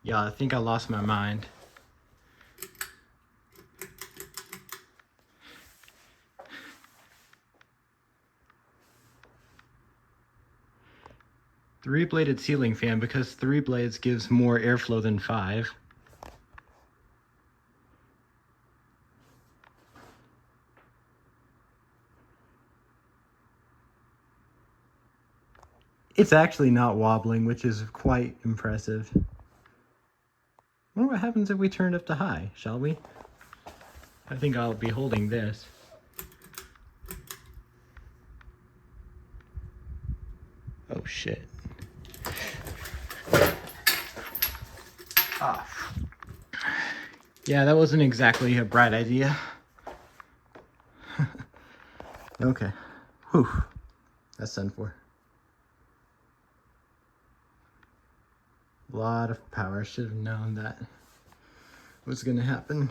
Yeah, I think I lost my mind. Three-bladed ceiling fan because 3 blades gives more airflow than 5. It's actually not wobbling, which is quite impressive. I wonder what happens if we turn it up to high, shall we? I think I'll be holding this. Oh shit. Ah. Yeah, that wasn't exactly a bright idea. Okay. Whew. That's done for. A lot of power. I should have known that was gonna happen.